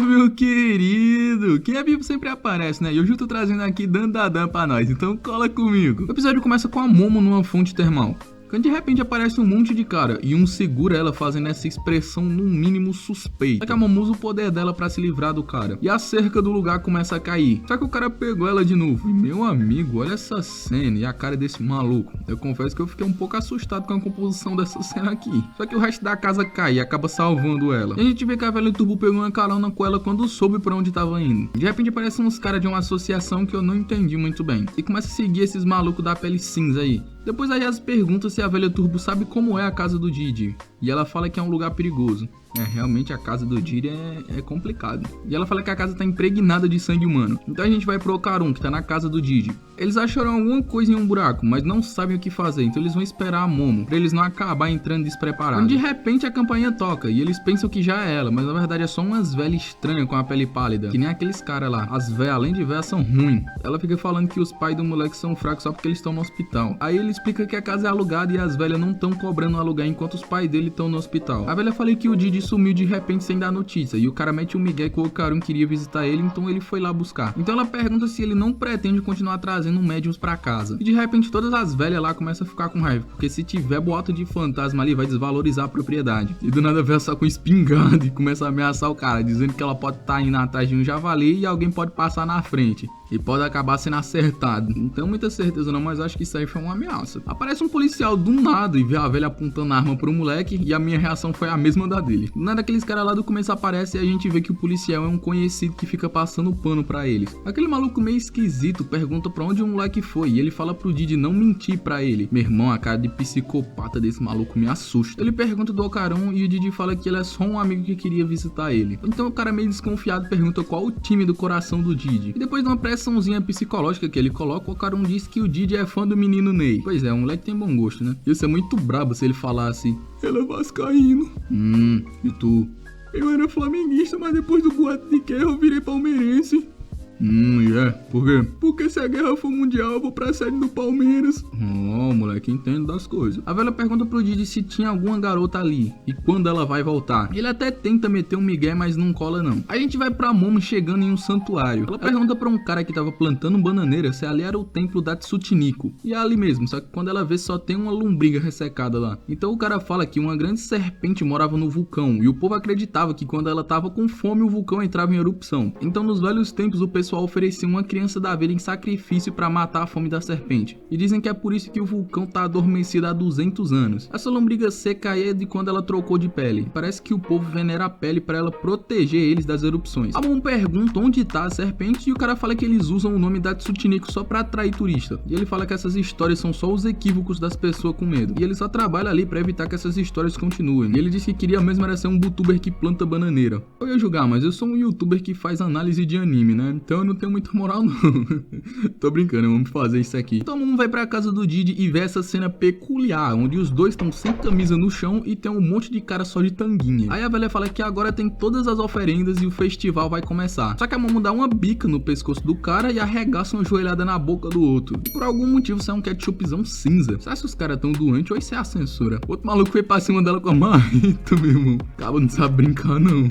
Salve, meu querido! Quem é vivo sempre aparece, né? E hoje eu tô trazendo aqui Dandadan pra nós, então cola comigo. O episódio começa com a Momo numa fonte termal, quando de repente aparece um monte de cara e um segura ela fazendo essa expressão no mínimo suspeita. Só que a Momo usa o poder dela pra se livrar do cara e a cerca do lugar começa a cair. Só que o cara pegou ela de novo. E meu amigo, olha essa cena e a cara desse maluco. Eu confesso que eu fiquei um pouco assustado com a composição dessa cena aqui. Só que o resto da casa cai e acaba salvando ela. E a gente vê que a velha Turbo pegou uma carona com ela quando soube pra onde tava indo. De repente aparecem uns caras de uma associação que eu não entendi muito bem e começa a seguir esses malucos da pele cinza aí. Depois a Yas pergunta se a velha Turbo sabe como é a casa do Didi. E ela fala que é um lugar perigoso. Realmente a casa do Didi é complicado. E ela fala que a casa tá impregnada de sangue humano. Então a gente vai pro Ocarun, que tá na casa do Didi. Eles acharam alguma coisa em um buraco, mas não sabem o que fazer. Então eles vão esperar a Momo, pra eles não acabar entrando despreparados. De repente a campainha toca e eles pensam que já é ela, mas na verdade é só umas velhas estranhas com a pele pálida. Que nem aqueles caras lá. As velhas, além de velhas, são ruins. Ela fica falando que os pais do moleque são fracos só porque eles estão no hospital. Aí ele explica que a casa é alugada e as velhas não estão cobrando aluguel enquanto os pais dele estão no hospital. A velha fala que o Didi sumiu de repente sem dar notícia e o cara mete um migué que o Ocarun queria visitar ele, então ele foi lá buscar. Então ela pergunta se ele não pretende continuar trazendo médiums pra casa. E de repente todas as velhas lá começam a ficar com raiva, porque se tiver boato de fantasma ali vai desvalorizar a propriedade. E do nada vê ela só com espingarda e começa a ameaçar o cara, dizendo que ela pode estar indo atrás de um javali e alguém pode passar na frente e pode acabar sendo acertado. Não tenho muita certeza não, mas acho que isso aí foi uma ameaça. Aparece um policial do nada e vê a velha apontando a arma pro moleque e a minha reação foi a mesma da dele. Do nada aqueles caras lá do começo aparecem e a gente vê que o policial é um conhecido que fica passando pano pra eles. Aquele maluco meio esquisito pergunta pra onde o moleque foi e ele fala pro Didi não mentir pra ele. Meu irmão, a cara de psicopata desse maluco me assusta. Ele pergunta do Ocarun e o Didi fala que ele é só um amigo que queria visitar ele. Então o cara meio desconfiado pergunta qual o time do coração do Didi. E depois de uma pressãozinha psicológica que ele coloca, o Ocarun diz que o Didi é fã do menino Ney. Pois é, um moleque tem bom gosto, né? Ia ser muito brabo se ele falasse: ele é vascaíno. E tu? Eu era flamenguista, mas depois do boato de guerra eu virei palmeirense. Por quê? Porque se a guerra for mundial eu vou pra sede do Palmeiras. Moleque, entendo das coisas. A velha pergunta pro Didi se tinha alguma garota ali e quando ela vai voltar. Ele até tenta meter um migué, mas não cola não. A gente vai pra Momo chegando em um santuário. Ela pergunta pra um cara que tava plantando bananeira se ali era o templo da Tsutiniko. E é ali mesmo, só que quando ela vê só tem uma lombriga ressecada lá. Então o cara fala que uma grande serpente morava no vulcão e o povo acreditava que quando ela tava com fome o vulcão entrava em erupção. Então nos velhos tempos o pessoal oferecia uma criança da vida em sacrifício para matar a fome da serpente. E dizem que é por isso que o vulcão tá adormecido há 200 anos. Essa lombriga seca aí é de quando ela trocou de pele. Parece que o povo venera a pele para ela proteger eles das erupções. A Momo pergunta onde tá a serpente e o cara fala que eles usam o nome da Tsutiniko só para atrair turista. E ele fala que essas histórias são só os equívocos das pessoas com medo. E ele só trabalha ali para evitar que essas histórias continuem. E ele disse que queria mesmo era ser um youtuber que planta bananeira. Eu ia julgar, mas eu sou um youtuber que faz análise de anime, né? Então eu não tenho muita moral não. Tô brincando, vamos fazer isso aqui. Então vamos vai pra casa do Didi e ver essa cena peculiar, onde os dois estão sem camisa no chão e tem um monte de cara só de tanguinha. Aí a velha fala que agora tem todas as oferendas e o festival vai começar. Só que a Momo dá uma bica no pescoço do cara e arregaça uma joelhada na boca do outro. E por algum motivo sai um ketchupzão cinza. Será que os caras tão doentes ou isso é a censura? Outro maluco foi pra cima dela com a marreta, meu irmão. Acaba não sabe brincar não.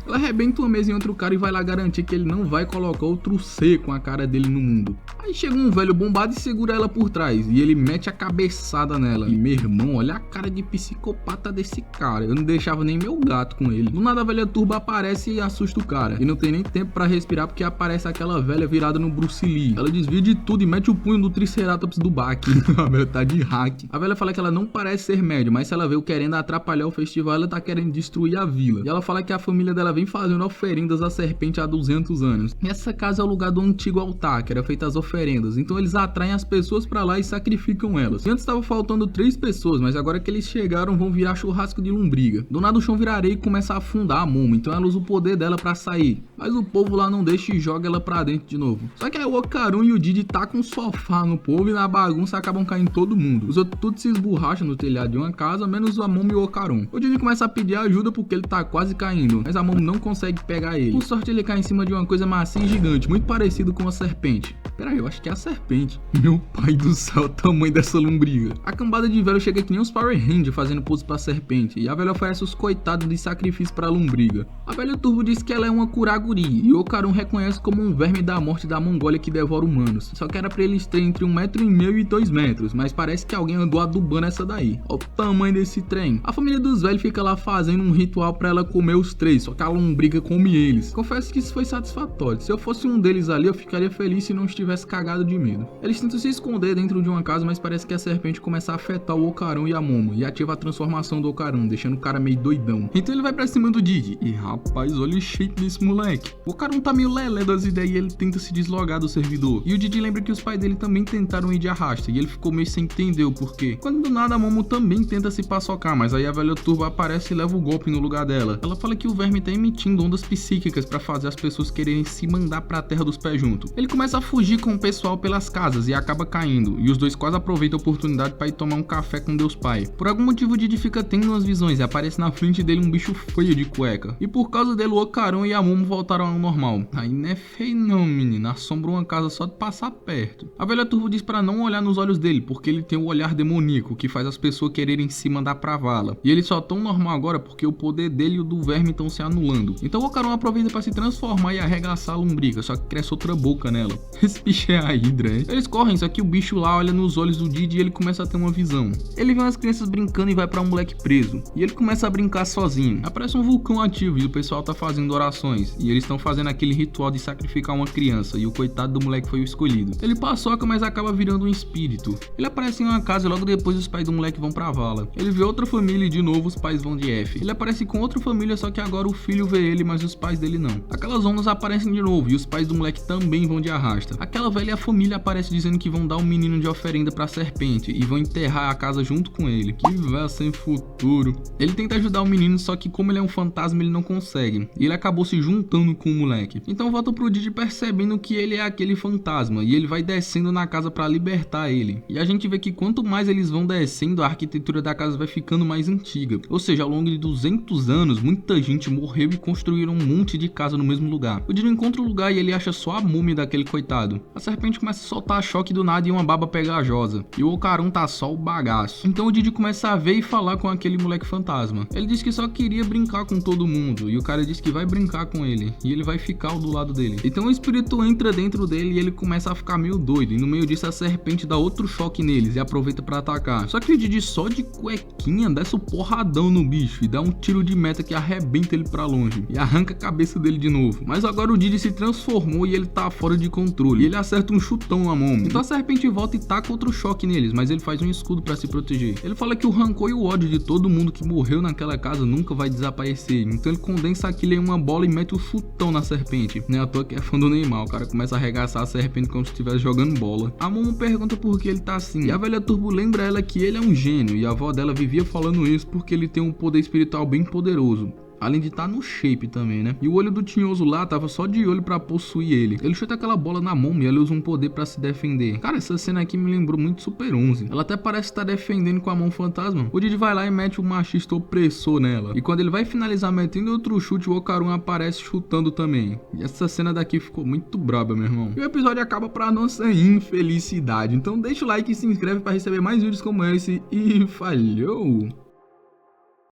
Ela arrebenta uma mesa em outro cara e vai lá garantir que ele não vai colocar outro C com a cara dele no mundo. Aí chega um velho bombado e segura ela por trás e ele mete a cabeçada nela. E meu irmão, olha a cara de psicopata desse cara. Eu não deixava nem meu gato com ele. Do nada a velha Turbo aparece e assusta o cara. E não tem nem tempo pra respirar porque aparece aquela velha virada no Bruce Lee. Ela desvia de tudo e mete o punho do Triceratops do Baki. A velha tá de hack. A velha fala que ela não parece ser médio, mas se ela veio querendo atrapalhar o festival, ela tá querendo destruir a vila. E ela fala que a família dela vem fazendo oferendas à serpente há 200 anos. E essa casa é o lugar do antigo altar, que era feita as oferendas. Então eles atraem as pessoas pra lá e sacrificam elas. E antes estava faltando 3 pessoas, mas agora que eles chegaram vão virar churrasco de lombriga. Do nada o chão vira areia e começa a afundar a Momo. Então ela usa o poder dela pra sair. Mas o povo lá não deixa e joga ela pra dentro de novo. Só que aí o Ocarun e o Didi tacam um sofá no povo e na bagunça acabam caindo todo mundo. Os outros tudo se esborracham no telhado de uma casa, menos a Momo e o Ocarun. O Didi começa a pedir ajuda porque ele tá quase caindo, mas a Momo não consegue pegar ele. Por sorte ele cai em cima de uma coisa macia e gigante, muito parecido com uma serpente. Pera aí, eu acho que é a serpente. Meu pai do céu, o tamanho dessa lombriga. A cambada de velho chega que nem os Power Rangers fazendo pose pra serpente, e a velha oferece os coitados de sacrifício pra lombriga. A velha Turbo diz que ela é uma Kuraguri, e o Okarun reconhece como um verme da morte da Mongólia que devora humanos. Só que era pra eles terem entre 1,5 m e 2 metros, mas parece que alguém andou adubando essa daí. Olha o tamanho desse trem. A família dos velhos fica lá fazendo um ritual pra ela comer os três, só que a lombriga come eles. Confesso que isso foi satisfatório. Se eu fosse um deles ali, eu ficaria feliz se não estivesse cagado de medo. Eles tentam se esconder dentro de uma casa, mas parece que a serpente começa a afetar o Okarun e a Momo, e ativa a transformação do Okarun, deixando o cara meio doidão. Então ele vai pra cima do Didi, e rapaz, olha o shape desse moleque. O Okarun tá meio lelé das ideias e ele tenta se deslogar do servidor. E o Didi lembra que os pais dele também tentaram ir de arrasta, e ele ficou meio sem entender o porquê. Quando do nada a Momo também tenta se paçocar, mas aí a velha Turbo aparece e leva o golpe no lugar dela. Ela fala que o verme tá emitindo ondas psíquicas pra fazer as pessoas quererem se mandar pra terra dos pés junto. Ele começa a fugir com o pessoal pelas casas e acaba caindo, e os dois quase aproveitam a oportunidade pra ir tomar um café com Deus Pai. Por algum motivo o Didi fica tendo umas visões e aparece na frente dele um bicho feio de cueca. E por causa dele o Okarun e a Momo voltaram ao normal. Aí não é feio não, menina, assombra uma casa só de passar perto. A velha Turbo diz pra não olhar nos olhos dele, porque ele tem o olhar demoníaco que faz as pessoas quererem se mandar pra vala. E ele só tão normal agora porque o poder dele e o do verme estão se anulando. Então o Okarun aproveita pra se transformar e arregaçar a lombriga, só que cresce outra boca nela. Esse bicho é a Hydra, hein? Eles correm, só que o bicho lá olha nos olhos do Didi e ele começa a ter uma visão. Ele vê umas crianças brincando e vai pra um moleque preso. E ele começa a brincar sozinho. Aparece um vulcão ativo e o pessoal tá fazendo orações. E eles estão fazendo aquele ritual de sacrificar uma criança. E o coitado do moleque foi o escolhido. Ele paçoca, mas acaba virando um espírito. Ele aparece em uma casa e logo depois os pais do moleque vão pra vala. Ele vê outra família e de novo os pais vão de F. Ele aparece com outra família, só que agora o filho vê ele, mas os pais dele não. Aquelas ondas aparecem de novo e os pais do moleque também vão de arrasta. Aquela velha família aparece dizendo que vão dar um menino de oferenda pra serpente e vão enterrar a casa junto com ele. Que véio sem futuro. Ele tenta ajudar o menino, só que como ele é um fantasma ele não consegue. E ele acabou se juntando com o moleque. Então volta pro Didi percebendo que ele é aquele fantasma e ele vai descendo na casa pra libertar ele. E a gente vê que quanto mais eles vão descendo, a arquitetura da casa vai ficando mais antiga. Ou seja, ao longo de 200 anos, muita gente morreu e construíram um monte de casa no mesmo lugar. O Didi encontra o lugar e ele acha só a múmia daquele coitado. A serpente começa a soltar choque do nada e uma baba pegajosa. E o Okarun tá só o bagaço. Então o Didi começa a ver e falar com aquele moleque fantasma. Ele diz que só queria brincar com todo mundo. E o cara diz que vai brincar com ele. E ele vai ficar do lado dele. Então o espírito entra dentro dele e ele começa a ficar meio doido. E no meio disso a serpente dá outro choque neles e aproveita pra atacar. Só que o Didi só de cuequinha desce o porradão no bicho. E dá um tiro de meta que arrebenta ele pra longe. E arranca a cabeça dele de novo. Mas agora o Didi se transformou e ele tá fora de controle. E ele acerta um chutão na Momo. Então a serpente volta e taca outro choque neles, mas ele faz um escudo pra se proteger. Ele fala que o rancor e o ódio de todo mundo que morreu naquela casa nunca vai desaparecer. Então ele condensa aquilo em uma bola e mete o chutão na serpente. Não é à toa que é fã do Neymar. O cara começa a arregaçar a serpente como se estivesse jogando bola. A Momo pergunta por que ele tá assim. E a velha Turbo lembra ela que ele é um gênio. E a avó dela vivia falando isso porque ele tem um poder espiritual bem poderoso. Além de estar no shape também, né? E o olho do tinhoso lá tava só de olho pra possuir ele. Ele chuta aquela bola na Momo e ela usa um poder pra se defender. Cara, essa cena aqui me lembrou muito Super 11. Ela até parece estar defendendo com a mão fantasma. O Didi vai lá e mete o machista opressor nela. E quando ele vai finalizar metendo outro chute, o Okarun aparece chutando também. E essa cena daqui ficou muito braba, meu irmão. E o episódio acaba pra nossa infelicidade. Então deixa o like e se inscreve pra receber mais vídeos como esse. E falhou!